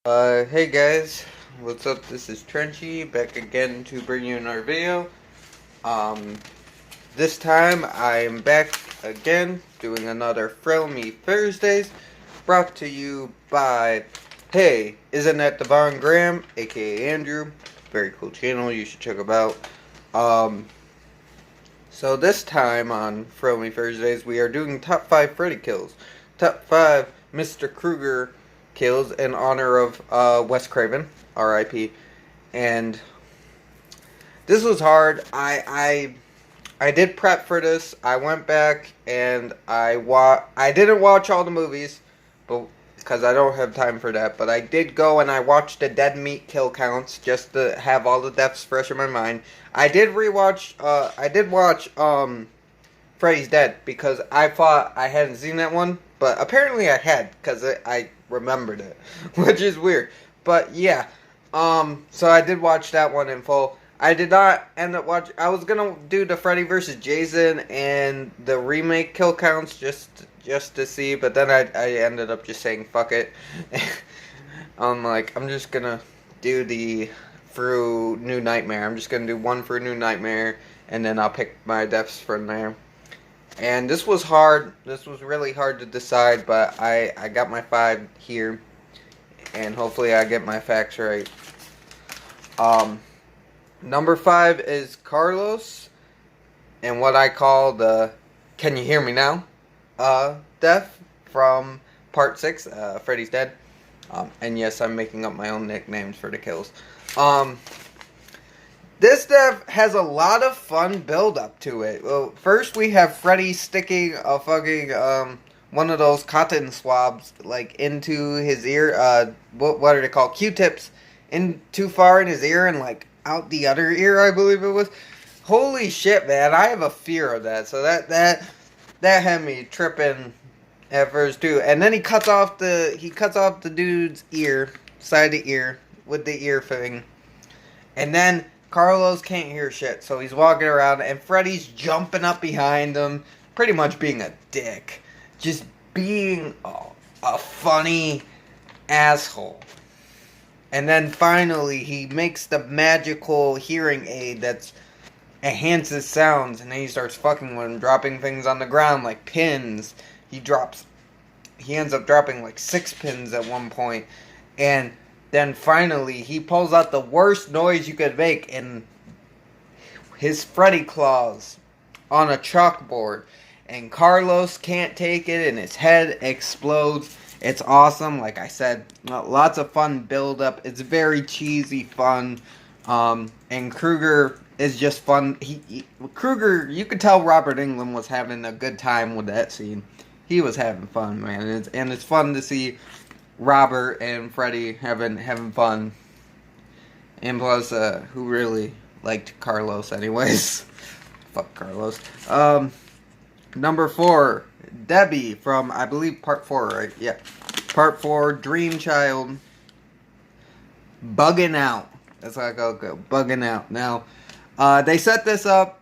Hey guys, what's up? This is Trenchy, back again to bring you another video. Um, this time I am back again doing another Thrill Me Thursdays, brought to you by, hey, isn't that Devon Graham, aka Andrew? Very cool channel, you should check him out. So this time on Thrill Me Thursdays, we are doing top 5 Freddy kills, top 5 Mr. Krueger kills in honor of Wes Craven, R.I.P. And this was hard. I did prep for this. I went back and I didn't watch all the movies, but because I don't have time for that. But I did go and I watched the dead meat kill counts just to have all the deaths fresh in my mind. I did rewatch. I did watch Freddy's Dead because I thought I hadn't seen that one, but apparently I had because I remembered it, which is weird. But yeah, so I did watch that one in full. I did not end up watching. I was gonna do the Freddy vs. Jason and the remake kill counts just to see, but then I ended up just saying fuck it. I'm just gonna do the through New Nightmare. I'm just gonna do one for New Nightmare, and then I'll pick my deaths from there. And this was hard. This was really hard to decide, but I got my 5 here, and hopefully I get my facts right. Number 5 is Carlos, and what I call the "Can you hear me now?" death from Part 6, Freddy's Dead. And yes, I'm making up my own nicknames for the kills. This death has a lot of fun build up to it. Well, first we have Freddy sticking a fucking one of those cotton swabs like into his ear. What are they called? Q-tips in too far in his ear and like out the other ear, I believe it was. Holy shit, man! I have a fear of that. So that had me tripping at first too. And then he cuts off the dude's ear, side of the ear with the ear thing, and then Carlos can't hear shit, so he's walking around, and Freddy's jumping up behind him, pretty much being a dick. Just being a funny asshole. And then finally, he makes the magical hearing aid that enhances sounds, and then he starts fucking with him, dropping things on the ground like pins. He ends up dropping like 6 pins at one point, and then finally, he pulls out the worst noise you could make in his Freddy claws on a chalkboard. And Carlos can't take it, and his head explodes. It's awesome. Like I said, lots of fun build-up. It's very cheesy fun. And Krueger is just fun. Krueger, you could tell Robert Englund was having a good time with that scene. He was having fun, man. And it's fun to see Robert and Freddy having fun, and plus, who really liked Carlos anyways? Fuck Carlos. Number 4, Debbie from, I believe, Part 4, right? Yeah. Part 4, Dream Child. Bugging out. That's how I go. Bugging out. Now, they set this up.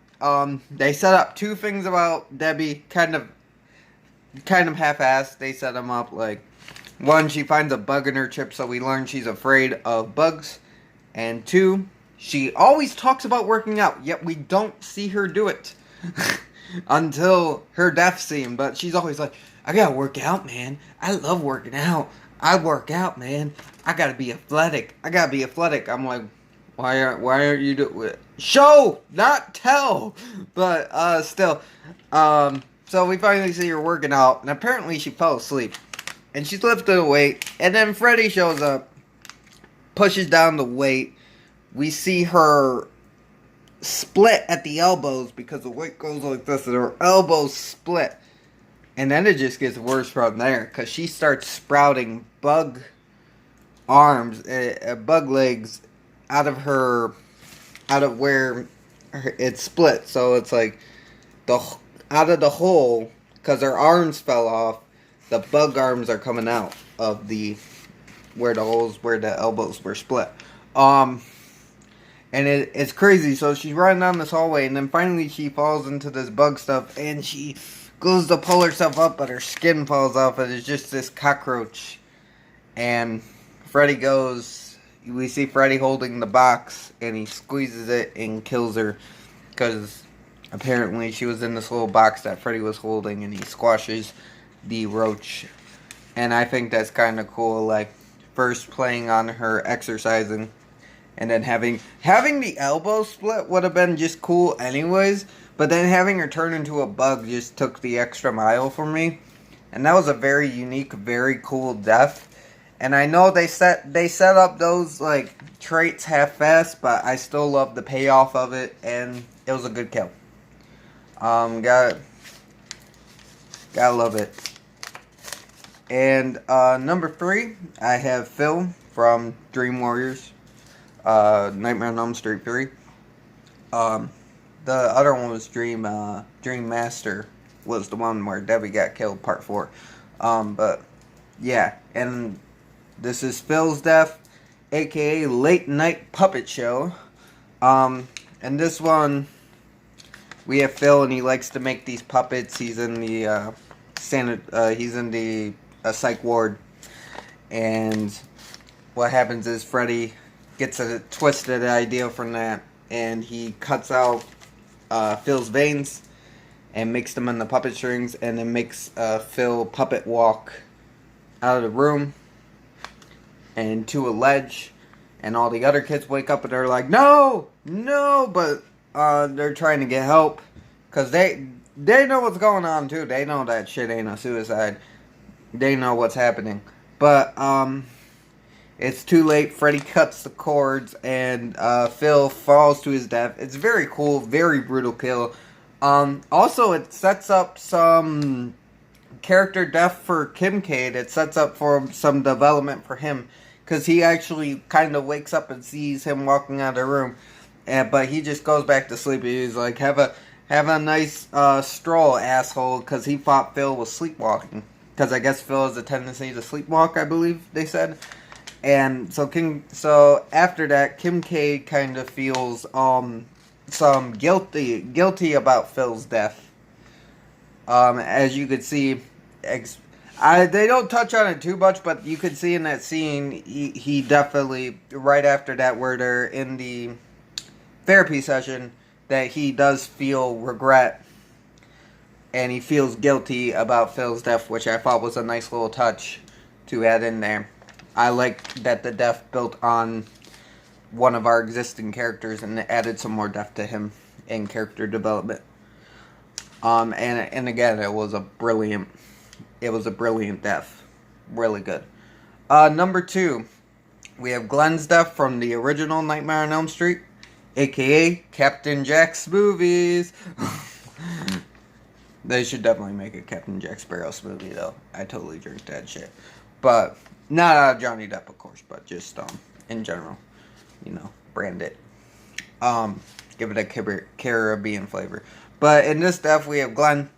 They set up 2 things about Debbie, kind of half-assed. They set them up like, 1, she finds a bug in her chip, so we learn she's afraid of bugs. And 2, she always talks about working out, yet we don't see her do it. Until her death scene, but she's always like, I gotta work out, man. I love working out. I work out, man. I gotta be athletic. I'm like, why aren't you doing it? Show, not tell. But, still. So we finally see her working out, and apparently she fell asleep. And she's lifting a weight, and then Freddy shows up, pushes down the weight. We see her split at the elbows because the weight goes like this, and her elbows split. And then it just gets worse from there, because she starts sprouting bug arms, bug legs out of where it split. So it's like, out of the hole, because her arms fell off, the bug arms are coming out of where the elbows were split. And it's crazy. So she's running down this hallway, and then finally she falls into this bug stuff, and she goes to pull herself up, but her skin falls off, and it's just this cockroach. And Freddy goes. We see Freddy holding the box, and he squeezes it and kills her because apparently she was in this little box that Freddy was holding, and he squashes the roach. And I think that's kind of cool. Like first playing on her exercising, and then having the elbow split would have been just cool anyways. But then having her turn into a bug just took the extra mile for me, and that was a very unique, very cool death. And I know they set up those like traits half-assed, but I still love the payoff of it, and it was a good kill. Gotta love it. And number 3, I have Phil from Dream Warriors, Nightmare on Elm Street 3. The other one was Dream Master, was the one where Debbie got killed, part 4. But yeah, and this is Phil's death, aka Late Night Puppet Show. And this one, we have Phil, and he likes to make these puppets. He's in the psych ward, and what happens is Freddy gets a twisted idea from that, and he cuts out Phil's veins and makes them in the puppet strings, and then makes Phil puppet walk out of the room and to a ledge, and all the other kids wake up and they're like, no, but they're trying to get help because they know what's going on too. They know that shit ain't a suicide. They know what's happening, but it's too late. Freddy cuts the cords, and Phil falls to his death. It's very cool, very brutal kill. Also, it sets up some character death for Kim Cade. It sets up for some development for him, because he actually kind of wakes up and sees him walking out of the room, but he just goes back to sleep. He's like, have a nice stroll, asshole, because he thought Phil was sleepwalking. Because I guess Phil has a tendency to sleepwalk, I believe they said. And so after that, Kim K kind of feels some guilty about Phil's death. As you could see, they don't touch on it too much, but you could see in that scene, he definitely, right after that, where they're in the therapy session, that he does feel regret, and he feels guilty about Phil's death, which I thought was a nice little touch to add in there. I like that the death built on one of our existing characters and added some more depth to him in character development. And again, it was a brilliant death. Really good. Number 2, we have Glenn's death from the original Nightmare on Elm Street, aka Captain Jack's movies. They should definitely make a Captain Jack Sparrow smoothie, though. I totally drink that shit. But not Johnny Depp, of course, but just in general, brand it. Give it a Caribbean flavor. But in this death, we have Glenn,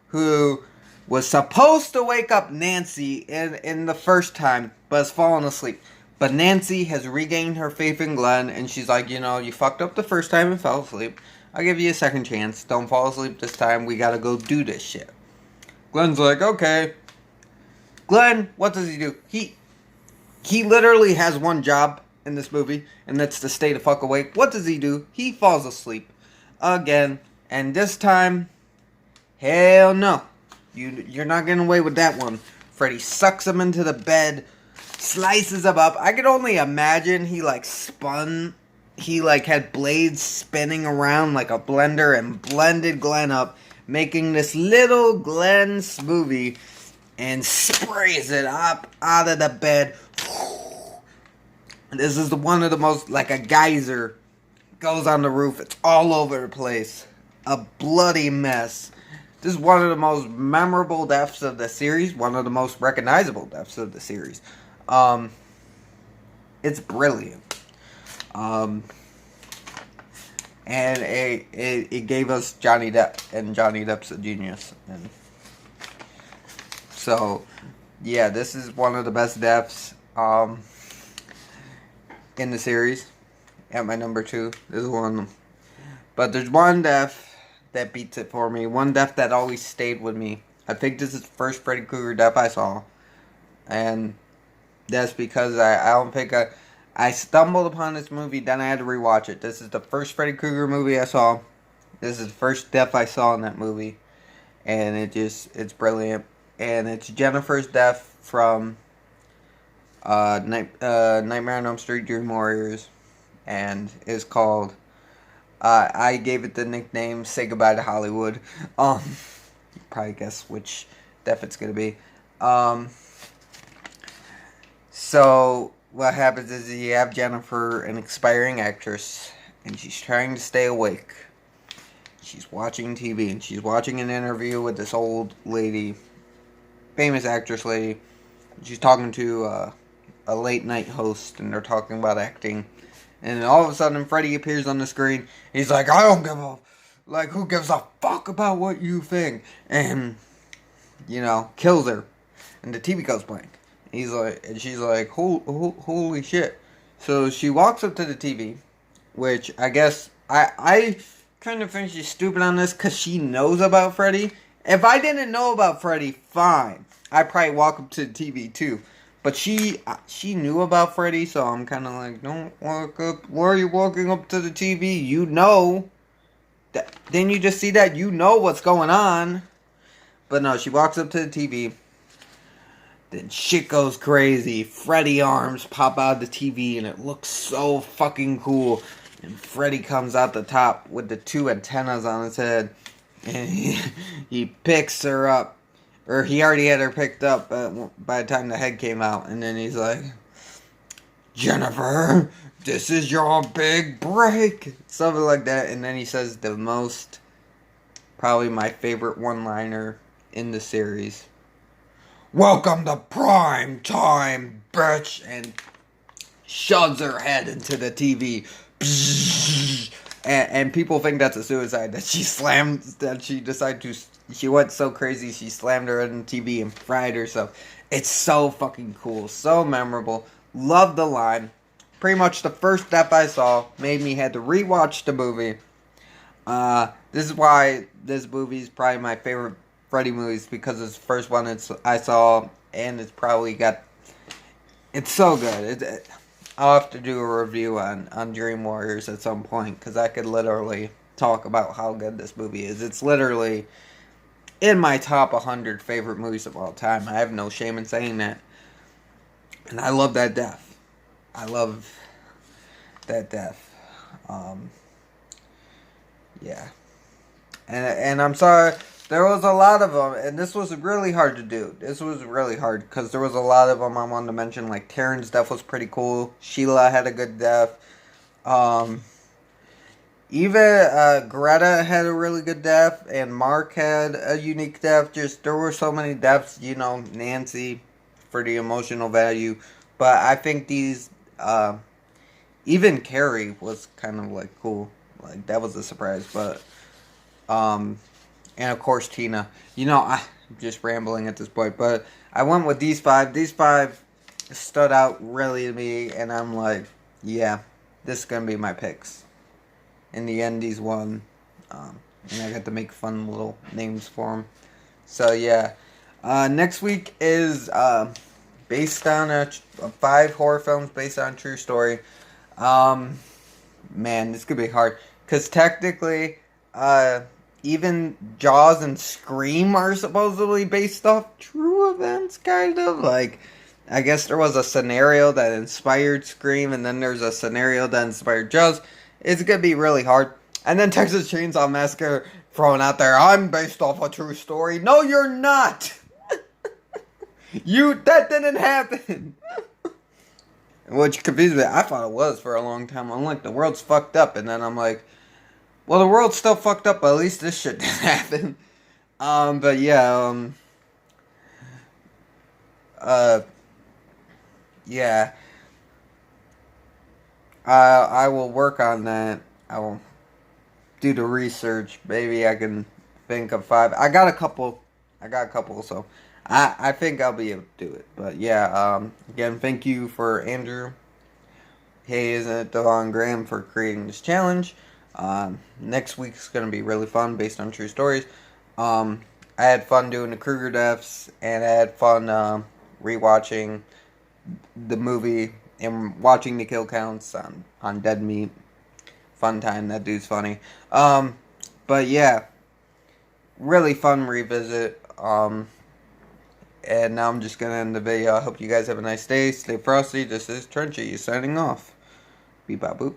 who was supposed to wake up Nancy in the first time, but has fallen asleep. But Nancy has regained her faith in Glenn, and she's like, you fucked up the first time and fell asleep. I'll give you a second chance. Don't fall asleep this time. We gotta go do this shit. Glenn's like, okay. Glenn, what does he do? He literally has one job in this movie, and that's to stay the fuck awake. What does he do? He falls asleep. Again. And this time, hell no. You're not getting away with that one. Freddy sucks him into the bed, slices him up. I could only imagine he had blades spinning around like a blender and blended Glenn up, making this little Glenn smoothie, and sprays it up out of the bed. This is one of the most, like a geyser, goes on the roof. It's all over the place. A bloody mess. This is one of the most memorable deaths of the series. One of the most recognizable deaths of the series. It's brilliant. And it gave us Johnny Depp, and Johnny Depp's a genius. And so, yeah, this is one of the best deaths in the series. At my number 2, this is one of them. But there's one death that beats it for me. One death that always stayed with me. I think this is the first Freddy Krueger death I saw. And That's because I don't think I stumbled upon this movie, then I had to rewatch it. This is the first Freddy Krueger movie I saw. This is the first death I saw in that movie. And it's brilliant. And it's Jennifer's death from Nightmare on Elm Street Dream Warriors. And it's called, I gave it the nickname Say Goodbye to Hollywood. You probably guess which death it's going to be. So what happens is you have Jennifer, an expiring actress, and she's trying to stay awake. She's watching TV, and she's watching an interview with this old lady, famous actress lady. She's talking to a late night host, and they're talking about acting. And all of a sudden, Freddy appears on the screen. He's like, I don't give a... Like, who gives a fuck about what you think? And, kills her. And the TV goes blank. He's like, and she's like, holy shit. So she walks up to the TV, which I guess I kind of think she's stupid on this because she knows about Freddy. If I didn't know about Freddy, fine. I'd probably walk up to the TV too. But she knew about Freddy, so I'm kind of like, don't walk up. Why are you walking up to the TV? You know. Didn't you just see that? You know what's going on. But no, she walks up to the TV. Then shit goes crazy. Freddy arms pop out of the TV and it looks so fucking cool. And Freddy comes out the top with the two antennas on his head. And he picks her up. Or he already had her picked up by the time the head came out. And then he's like, Jennifer, this is your big break. Something like that. And then he says the most, probably my favorite one-liner in the series. Welcome to prime time, bitch! And shoves her head into the TV. And people think that's a suicide. That she decided to... She went so crazy, she slammed her head in the TV and fried herself. It's so fucking cool. So memorable. Love the line. Pretty much the first death I saw made me had to rewatch the movie. This is why this movie is probably my favorite Freddy movies, because it's the first one I saw, and it's probably got... It's so good. I'll have to do a review on Dream Warriors at some point, because I could literally talk about how good this movie is. It's literally in my top 100 favorite movies of all time. I have no shame in saying that. And I love that death. I love that death. Yeah. And I'm sorry... There was a lot of them, and this was really hard to do. This was really hard, because there was a lot of them I wanted to mention. Like, Taryn's death was pretty cool. Sheila had a good death. Even Greta had a really good death, and Mark had a unique death. Just, there were so many deaths, Nancy for the emotional value. But I think these, even Carrie was kind of, like, cool. Like, that was a surprise, but, and of course Tina. I'm just rambling at this point, but I went with these five. These five stood out really to me, and I'm like, yeah, this is gonna be my picks. In the end, these won, and I got to make fun little names for them. So yeah, next week is based on 5 horror films based on a true story. Man, this could be hard, because technically, even Jaws and Scream are supposedly based off true events, kind of. Like, I guess there was a scenario that inspired Scream, and then there's a scenario that inspired Jaws. It's gonna be really hard. And then Texas Chainsaw Massacre thrown out there, I'm based off a true story. No, you're not! That didn't happen! Which confused me. I thought it was for a long time. I'm like, the world's fucked up, and then I'm like, well, the world's still fucked up, but at least this shit didn't happen. But yeah, yeah. I will work on that. I will do the research. Maybe I can think of 5. I got a couple, so I think I'll be able to do it. But yeah, again, thank you for Andrew Hayes and Devon Graham for creating this challenge. Next week's going to be really fun based on true stories. I had fun doing the Krueger deaths, and I had fun rewatching the movie and watching the kill counts on Dead Meat. Fun time. That dude's funny. But yeah, really fun revisit. And now I'm just gonna end the video. I hope you guys have a nice day. Stay frosty. This is Trenchy signing off. Beep bop boop.